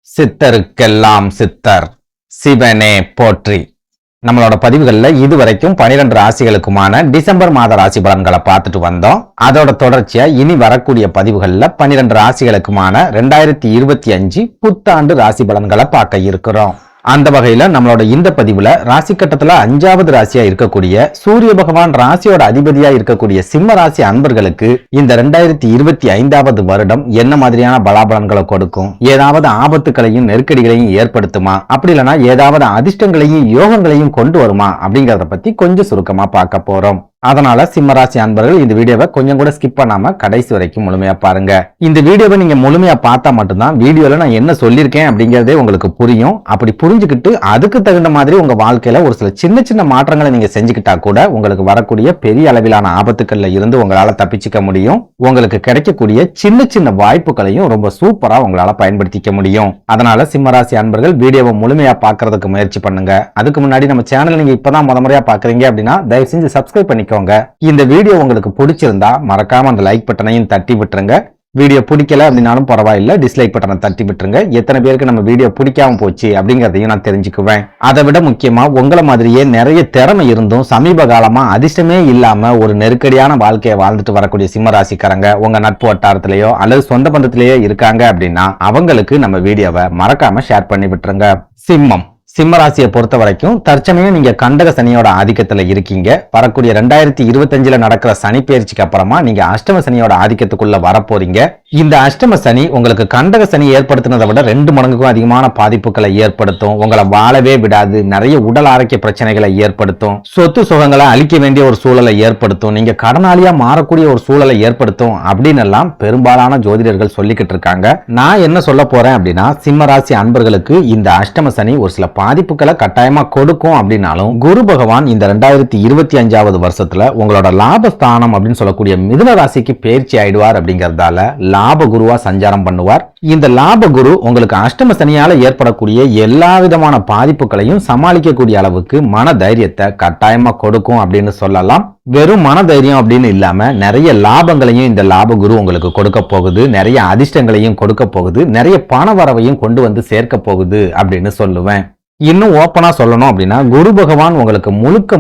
சித்தருக்கெல்லாம் சித்தர் சிவனே போற்றி. நம்மளோட பதிவுகள்ல இதுவரைக்கும் 12 ராசிகளுக்குமான டிசம்பர் மாத ராசி பலன்களை பார்த்துட்டு வந்தோம். அதோட தொடர்ச்சியா இனி வரக்கூடிய பதிவுகள்ல 12 ராசிகளுக்குமான 2025 புத்தாண்டு ராசி பலன்களை பார்க்க இருக்கிறோம். அந்த வகையில நம்மளோட இந்த பதிவுல ராசி கட்டத்துல 5வது ராசியா இருக்கக்கூடிய சூரிய பகவான் ராசியோட அதிபதியா இருக்கக்கூடிய சிம்ம ராசி அன்பர்களுக்கு இந்த 2025வது வருடம் என்ன மாதிரியான பலாபலன்களை கொடுக்கும், ஏதாவது ஆபத்துகளையும் நெருக்கடிகளையும் ஏற்படுத்துமா, அப்படி இல்லைன்னா ஏதாவது அதிர்ஷ்டங்களையும் யோகங்களையும் கொண்டு வருமா அப்படிங்கறத பத்தி கொஞ்சம் சுருக்கமா பார்க்க போறோம். அதனால சிம்மராசி அன்பர்கள் இந்த வீடியோவை கொஞ்சம் கூட ஸ்கிப் பண்ணாம கடைசி வரைக்கும் முழுமையா பாருங்க. இந்த வீடியோவை நீங்க முழுமையா பார்த்தா மட்டும்தான் வீடியோல நான் என்ன சொல்லியிருக்கேன் அப்படிங்கறதே உங்களுக்கு புரியும். அப்படி புரிஞ்சுக்கிட்டு அதுக்கு தகுந்த மாதிரி உங்க வாழ்க்கையில ஒரு சில சின்ன சின்ன மாற்றங்களை நீங்க செஞ்சுக்கிட்டா கூட உங்களுக்கு வரக்கூடிய பெரிய அளவிலான ஆபத்துக்கள்ல இருந்து உங்களால தப்பிச்சுக்க முடியும். உங்களுக்கு கிடைக்கக்கூடிய சின்ன சின்ன வாய்ப்புகளையும் ரொம்ப சூப்பரா உங்களால பயன்படுத்திக்க முடியும். அதனால சிம்மராசி அன்பர்கள் வீடியோவை முழுமையா பாக்குறதுக்கு முயற்சி பண்ணுங்க. அதுக்கு முன்னாடி நம்ம சேனல் நீங்க இப்பதான் முறையா பாக்குறீங்க அப்படின்னா தயவு செஞ்சு சப்ஸ்கிரைப் பண்ணிக்கோங்க. இந்த வீடியோ உங்களுக்கு பிடிச்சிருந்தா மறக்காம அந்த லைக் பட்டனையும் தட்டி விட்டுருங்க. வீடியோ பிடிக்கல அப்படின்னாலும் பரவாயில்ல, டிஸ்லைக் பட்டனை தட்டி விட்டுருங்க. எத்தனை பேருக்கு நம்ம வீடியோ பிடிக்காம போச்சு அப்படிங்கறதையும் நான் தெரிஞ்சுக்குவேன். அதை விட முக்கியமா உங்களை மாதிரியே நிறைய திறமை இருந்தும் சமீப காலமா அதிர்ஷ்டமே இல்லாம ஒரு நெருக்கடியான வாழ்க்கையை வாழ்ந்துட்டு வரக்கூடிய சிம்மராசிக்காரங்க உங்க நட்பு வட்டாரத்திலேயோ அல்லது சொந்த பந்தத்திலேயோ இருக்காங்க அப்படின்னா அவங்களுக்கு நம்ம வீடியோவை மறக்காம ஷேர் பண்ணி விட்டுருங்க. சிம்மராசியை பொறுத்த வரைக்கும் தற்சமயம் நீங்க கண்டக சனியோட ஆதிக்கத்துல இருக்கீங்க. வரக்கூடிய 2025ல நடக்கிற சனி பயிற்சிக்கு அப்புறமா நீங்க அஷ்டம சனியோட ஆதிக்கத்துக்குள்ள வரப்போறீங்க. இந்த அஷ்டம சனி உங்களுக்கு கண்டக சனி ஏற்படுத்தினதை விட 2 மடங்குக்கும் அதிகமான பாதிப்புகளை ஏற்படுத்தும். உங்களை வாழவே விடாது, நிறைய உடல் ஆரோக்கிய பிரச்சனைகளை ஏற்படுத்தும், சொத்து சுகங்களை அழிக்க வேண்டிய ஒரு சூழலை ஏற்படுத்தும், நீங்க கடனாளியா மாறக்கூடிய ஒரு சூழலை ஏற்படுத்தும் அப்படின்னு எல்லாம் பெரும்பாலான ஜோதிடர்கள் சொல்லிக்கிட்டு இருக்காங்க. நான் என்ன சொல்ல போறேன் அப்படின்னா சிம்மராசி அன்பர்களுக்கு இந்த அஷ்டம சனி ஒரு சில பாதிப்புகளை கட்டாயமா கொடுக்கும். அப்படின்னாலும் குரு பகவான் இந்த 2025வது வருஷத்துல உங்களோட லாபஸ்தானம் அப்படின்னு சொல்லக்கூடிய மிதுன ராசிக்கு பயிற்சி ஆயிடுவார். அப்படிங்கறதால லாப குருவா சஞ்சாரம் பண்ணுவார். இந்த லாப குரு உங்களுக்கு அஷ்டம சனியால ஏற்படக்கூடிய எல்லா விதமான பாதிப்புகளையும் சமாளிக்கக்கூடிய அளவுக்கு மன தைரியத்தை கட்டாயமா கொடுக்கும் அப்படின்னு சொல்லலாம். வெறும் மன தைரியம் அப்படின்னு இல்லாம நிறைய லாபங்களையும் இந்த லாப குரு உங்களுக்கு கொடுக்க போகுது, நிறைய அதிர்ஷ்டங்களையும் கொடுக்க போகுது, நிறைய பண வரவையும் கொண்டு வந்து சேர்க்க போகுது அப்படின்னு சொல்லுவேன். இன்னும் ஓப்பனா சொல்லணும் அப்படின்னா குரு பகவான் உங்களுக்கு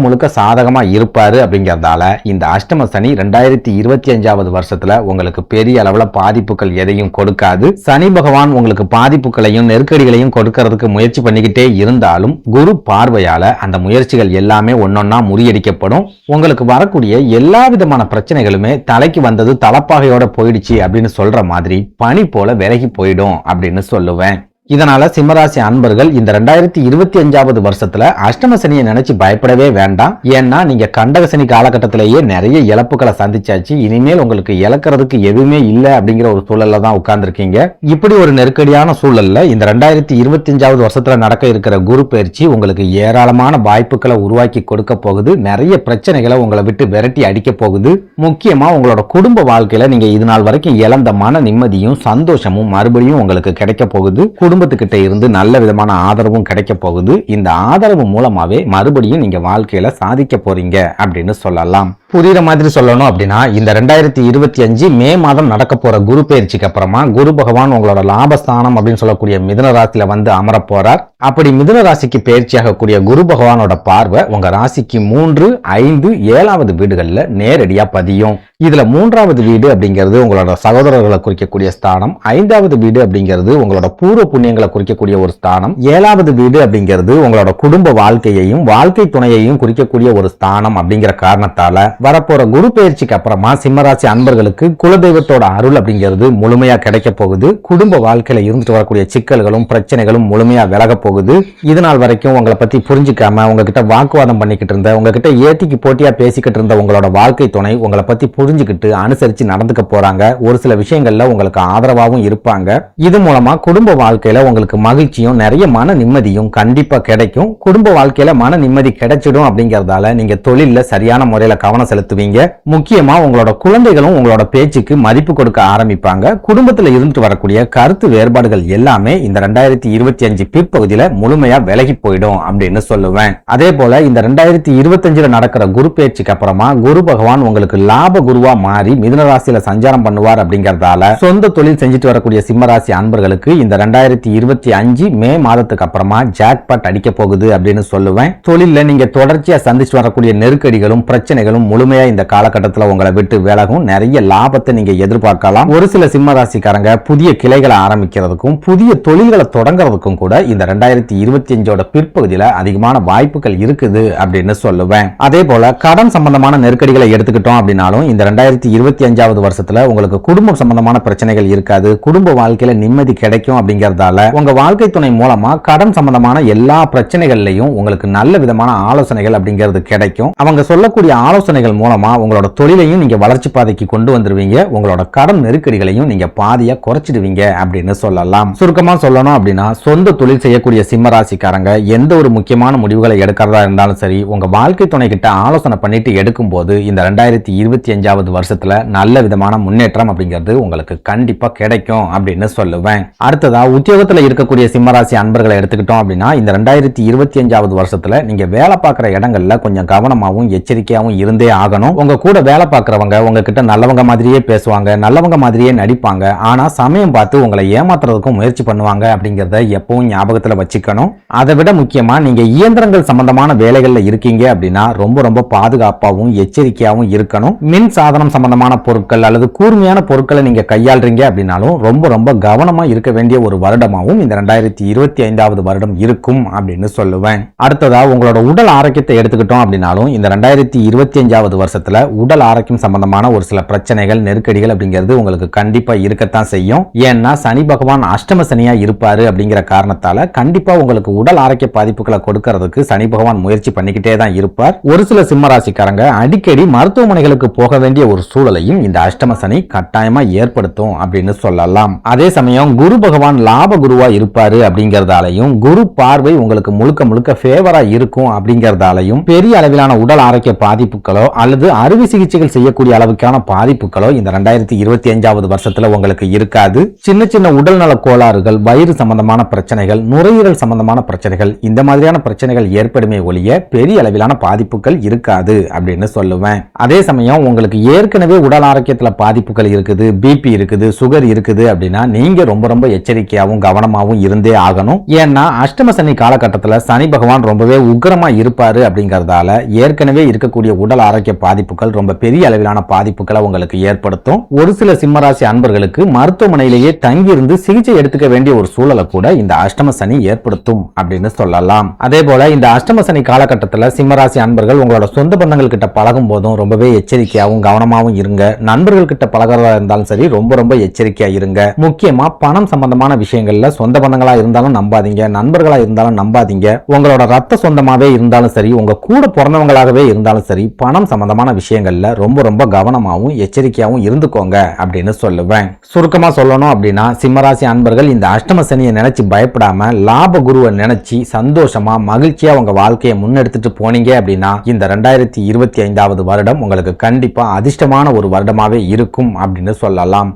முழுக்க சாதகமா இருப்பாரு. அப்படிங்கறதால இந்த அஷ்டம சனி 2025வது வருஷத்துல உங்களுக்கு பெரிய அளவுல பாதிப்புகள் எதையும் கொடுக்காது. சனி பகவான் உங்களுக்கு பாதிப்புகளையும் நெருக்கடிகளையும் கொடுக்கறதுக்கு முயற்சி பண்ணிக்கிட்டே இருந்தாலும் குரு பார்வையால அந்த முயற்சிகள் எல்லாமே ஒன்னொன்னா முறியடிக்கப்படும். உங்களுக்கு வரக்கூடிய எல்லா விதமான பிரச்சனைகளுமே தலைக்கு வந்தது தலப்பாகையோட போயிடுச்சு அப்படின்னு சொல்ற மாதிரி பனி போல விலகி போயிடும் அப்படின்னு சொல்லுவேன். இதனால சிம்மராசி அன்பர்கள் இந்த 2025வது வருஷத்துல அஷ்டம சனியை நினைச்சு பயப்படவே வேண்டாம். ஏன்னா நீங்க கண்டக சனி காலகட்டத்திலேயே நிறைய இழப்புகளை சந்திச்சாச்சு. இனிமேல் உங்களுக்கு இழக்கிறதுக்கு எதுவுமே இல்லை அப்படிங்கிற ஒரு சூழல்ல தான் உட்கார்ந்துருக்கீங்க. இப்படி ஒரு நெருக்கடியான சூழல்ல இந்த 2025வது வருஷத்துல நடக்க இருக்கிற குரு பயிற்சி உங்களுக்கு ஏராளமான வாய்ப்புகளை உருவாக்கி கொடுக்க போகுது. நிறைய பிரச்சனைகளை உங்களை விட்டு விரட்டி அடிக்க போகுது. முக்கியமா உங்களோட குடும்ப வாழ்க்கையில நீங்க இது நாள் வரைக்கும் இழந்த மன நிம்மதியும் சந்தோஷமும் மறுபடியும் உங்களுக்கு கிடைக்க போகுது. குடும்பத்துக்கிட்ட இருந்து நல்ல விதமான ஆதரவும் கிடைக்க போகுது. இந்த ஆதரவு மூலமாவே மறுபடியும் நீங்க வாழ்க்கையில சாதிக்க போறீங்க அப்படின்னு சொல்லலாம். புரியுற மாதிரி சொல்லணும் அப்படின்னா இந்த 2025 மே மாதம் நடக்க போற குரு பயிற்சிக்கு அப்புறமா குரு பகவான் உங்களோட லாபஸ்தானம் அப்படின்னு சொல்லக்கூடிய மிதுன ராசியில வந்து அமர போறார். அப்படி மிதுன ராசிக்கு பயிற்சியாக கூடிய குரு பகவானோட பார்வை உங்க ராசிக்கு 3, 5, 7வது வீடுகள்ல நேரடியா பதியும். இதுல 3வது வீடு அப்படிங்கிறது உங்களோட சகோதரர்களை குறிக்கக்கூடிய ஸ்தானம், 5வது வீடு அப்படிங்கிறது உங்களோட பூர்வ புண்ணியங்களை குறிக்கக்கூடிய ஒரு ஸ்தானம், 7வது வீடு அப்படிங்கிறது உங்களோட குடும்ப வாழ்க்கையையும் வாழ்க்கை துணையையும் குறிக்கக்கூடிய ஒரு ஸ்தானம். அப்படிங்கிற காரணத்தால வரப்போற குரு பயிற்சிக்கு அப்புறமா சிம்மராசி அன்பர்களுக்கு குலதெய்வத்தோட அருள் அப்படிங்கிறது முழுமையா கிடைக்க போகுது. குடும்ப வாழ்க்கையில இருந்துட்டு வரக்கூடிய சிக்கல்களும் பிரச்சனைகளும் முழுமையா விலக போகுது. இதனால் வரைக்கும் உங்களை பத்தி புரிஞ்சுக்காம உங்ககிட்ட வாக்குவாதம் பண்ணிக்கிட்டு இருந்த, உங்ககிட்ட ஏத்திக்கு போட்டியா பேசிக்கிட்டு இருந்த உங்களோட வாழ்க்கை துணை உங்களை பத்தி புரிஞ்சுக்கிட்டு அனுசரிச்சு நடந்துக்க போறாங்க. ஒரு சில விஷயங்கள்ல உங்களுக்கு ஆதரவாகவும் இருப்பாங்க. இது மூலமா குடும்ப வாழ்க்கையில உங்களுக்கு மகிழ்ச்சியும் நிறைய மன நிம்மதியும் கண்டிப்பா கிடைக்கும். குடும்ப வாழ்க்கையில மன நிம்மதி கிடைச்சிடும். அப்படிங்கறதால நீங்க தொழில சரியான முறையில கவனம் செலுத்துவீங்க. முக்கியமா உங்களோட குழந்தைகளும் உங்களோட பேச்சுக்கு மதிப்பு கொடுக்க ஆரம்பிப்பாங்க. குடும்பத்துல இருந்துட்டு வரக்கூடிய கருத்து வேறுபாடுகள் எல்லாமே இந்த 2025 பிற்பகுதியில முழுமையா விலகி போயிடும் அப்படின்னு சொல்லுவேன். அதே போல இந்த 2025 நடக்கிற குரு பயிற்சிக்கு அப்புறமா குரு பகவான் உங்களுக்கு லாப குருவா மாறி மிதுன ராசியில சஞ்சாரம் பண்ணுவார் அப்படிங்கறதால சொந்த தொழில் செஞ்சுட்டு வரக்கூடிய சிம்ம ராசி அன்பர்களுக்கு இந்த 2025 மே மாதத்துக்கு அப்புறமா ஜாக்பாட் அடிக்க போகுது அப்படின்னு சொல்லுவேன். தொழில நீங்க தொடர்ச்சியா சந்திச்சு வரக்கூடிய நெருக்கடிகளும் பிரச்சனைகளும் முழுமையா இந்த காலகட்டத்தில் உங்களை விட்டு விலகும். நிறைய லாபத்தை நீங்க எதிர்பார்க்கலாம். ஒரு சில சிம்ம ராசிக்காரங்க புதிய கிளைகளை ஆரம்பிக்கிறதுக்கும் புதிய தொழில்களை தொடங்குறதுக்கும் கூட இந்த 2025 பிற்பகுதியில அதிகமான வாய்ப்புகள் இருக்குது அப்படின்னு சொல்லுவேன். அதே போல கடன் சம்பந்தமான நெருக்கடிகளை எடுத்துக்கிட்டோம் அப்படின்னாலும் இந்த 2025 வருஷத்துல உங்களுக்கு குடும்பம் சம்பந்தமான பிரச்சனைகள் இருக்காது. குடும்ப வாழ்க்கையில நிம்மதி கிடைக்கும் அப்படிங்கறதால உங்க வாழ்க்கை துணை மூலமா கடன் சம்பந்தமான எல்லா பிரச்சனைகள்லையும் உங்களுக்கு நல்ல விதமான ஆலோசனைகள் அப்படிங்கிறது கிடைக்கும். அவங்க சொல்லக்கூடிய ஆலோசனைகள் மூலமா உங்களோட தொழிலையும் நீங்க வளர்ச்சி பாதைக்கு கொண்டு வந்துருவீங்க. உங்களோட கடன் நெருக்கடிகளையும் நீங்க பாதியா குறைச்சிடுவீங்க அப்படின்னு சொல்லலாம். சுருக்கமா சொல்லணும் அப்படின்னா சொந்த தொழில் செய்யக்கூடிய சிம்ம ராசிக்காரங்க எந்த ஒரு முக்கியமான முடிவுகளை எடுக்கிறதா இருந்தாலும் சரி உங்க வாழ்க்கை துணை கிட்ட ஆலோசனை பண்ணிட்டு எடுக்கும் போது இந்த 2025 வருஷத்துல நல்ல விதமான முன்னேற்றம் அப்படிங்கிறது உங்களுக்கு கண்டிப்பா கிடைக்கும் அப்படின்னு சொல்லுவேன். அடுத்ததா உத்தியோகத்துல இருக்கக்கூடிய சிம்மராசி அன்பர்களை எடுத்துக்கிட்டோம் அப்படின்னா இந்த 2025 வருஷத்துல நீங்க வேலை பார்க்கிற இடங்கள்ல கொஞ்சம் கவனமாவும் எச்சரிக்கையாவும் இருந்தே ஆகணும். உங்க கூட வேலை பார்க்கிறவங்க உங்ககிட்ட நல்லவங்க மாதிரியே பேசுவாங்க, நல்லவங்க மாதிரியே நடிப்பாங்க. ஆனா சமயம் பார்த்து உங்களை ஏமாத்துறதுக்கும் முயற்சி பண்ணுவாங்க அப்படிங்கறத எப்பவும் ஞாபகத்துல வச்சுக்கணும். அதை விட முக்கியமா நீங்க இயந்திரங்கள் சம்பந்தமான வேலைகள்ல இருக்கீங்க அப்படின்னா ரொம்ப ரொம்ப பாதுகாப்பாகவும் எச்சரிக்கையாகவும் இருக்கணும். மின் சாதனம் சம்பந்தமான பொருட்கள் அல்லது கூர்மையான பொருட்களை நீங்க கையாளுறீங்க அப்படின்னாலும் ரொம்ப ரொம்ப கவனமா இருக்க வேண்டிய ஒரு வருடமாகவும் இந்த 2025 வருடம் இருக்கும் அப்படின்னு சொல்லுவேன். அடுத்ததா உங்களோட உடல் ஆரோக்கியத்தை எடுத்துக்கிட்டோம் அப்படின்னாலும் இந்த 2025 வருஷத்துல உடல் ஆரோக்கியம் சம்பந்தமான ஒரு சில பிரச்சனைகள் நெருக்கடிகள் அப்படிங்கிறது உங்களுக்கு கண்டிப்பா இருக்கத்தான் செய்யும். ஏன்னா சனி பகவான் அஷ்டம சனியா இருப்பாரு அப்படிங்கிற காரணத்தால கண்டிப்பா உங்களுக்கு உடல் ஆரோக்கிய பாதிப்புகளை கொடுக்கிறதுக்கு சனி பகவான் முயற்சி பண்ணிக்கிட்டே தான் இருப்பார். ஒரு சில சிம்மராசிக்காரங்க அடிக்கடி மருத்துவமனைகளுக்கு போக வேண்டிய ஒரு சூழலையும் இந்த அஷ்டம சனி கட்டாயமா ஏற்படுத்தும் அப்படின்னு சொல்லலாம். அதே சமயம் குரு பகவான் லாப குருவா இருப்பாரு அப்படிங்கறதாலையும் குரு பார்வை உங்களுக்கு முழுக்க முழுக்க ஃபேவரா இருக்கும் அப்படிங்கறதாலையும் பெரிய அளவிலான உடல் ஆரோக்கிய பாதிப்புகளோ அல்லது அறுவை சிகிச்சைகள் செய்யக்கூடிய அளவுக்கான பாதிப்புகளோ இந்த 2025 வருஷத்துல உங்களுக்கு இருக்காது. சின்ன சின்ன உடல்நல கோளாறுகள், வயிறு சம்பந்தமான பிரச்சனைகள், நுரையீரல் சம்பந்தமான பிரச்சனைகள் இந்த மாதிரியான பிரச்சனைகள் ஏற்படுமே ஒழிய பெரிய அளவிலான பாதிப்புகள் இருக்காது அப்படின்னு சொல்லுவேன். அதே சமயம் உங்களுக்கு ஏற்கனவே உடல் ஆரோக்கியத்துல பாதிப்புகள் இருக்குது, பிபி இருக்குது, சுகர் இருக்குது அப்படின்னா நீங்க ரொம்ப ரொம்ப எச்சரிக்கையாகவும் கவனமாகவும் இருந்தே ஆகணும். ஏன்னா அஷ்டம சனி காலகட்டத்தில் சனி பகவான் ரொம்பவே உக்கிரமா இருப்பாரு அப்படிங்கறதால ஏற்கனவே இருக்கக்கூடிய உடல் ஆரோக்கிய பாதிப்புகள் ரொம்ப பெரிய அளவிலான பாதிப்புகளை உங்களுக்கு ஏற்படுத்தும். ஒரு சில சிம்மராசி அன்பர்களுக்கு மருத்துவமனையிலேயே தங்கியிருந்து சிகிச்சை எடுத்துக்க வேண்டிய ஒரு சூழலை கூட இந்த அஷ்டம சனி ஏற்படுத்தும் அப்படின்னு சொல்லலாம். அதே போல இந்த அஷ்டம சனி காலகட்டத்தில் சிம்மராசி அன்பர்கள் உங்களோட சொந்த பந்தங்கள் கிட்ட பழகும் போதும் ரொம்பவே எச்சரிக்கையாகவும் கவனமாகவும் இருங்க. நண்பர்கள் கிட்ட பழகிறதா இருந்தாலும் சரி ரொம்ப ரொம்ப எச்சரிக்கையா இருங்க. முக்கியமா பணம் சம்பந்தமான விஷயங்கள்ல சொந்த பந்தங்களா இருந்தாலும் நம்பாதீங்க, நண்பர்களா இருந்தாலும் நம்பாதீங்க. உங்களோட ரத்த சொந்தமாவே இருந்தாலும் சரி உங்க கூட பிறந்தவங்களாகவே இருந்தாலும் சரி பணம் சம்பந்தமான விஷயங்கள்ல ரொம்ப ரொம்ப கவனமாகவும் எச்சரிக்கையாகவும் இருந்துக்கோங்க அப்படின்னு சொல்லுவேன். சுருக்கமா சொல்லணும் அப்படின்னா சிம்மராசி அன்பர்கள் இந்த அஷ்டம சனியை நினைச்சு பயப்படாம லாப குருவை நினைச்சு சந்தோஷமா மகிழ்ச்சியா உங்க வாழ்க்கையை முன்னெடுத்துட்டு போனீங்க அப்படின்னா இந்த 2025 வருடம் உங்களுக்கு கண்டிப்பா அதிர்ஷ்டமான ஒரு வருடமாவே இருக்கும் அப்படின்னு சொல்லலாம்.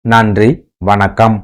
நன்றி, வணக்கம்.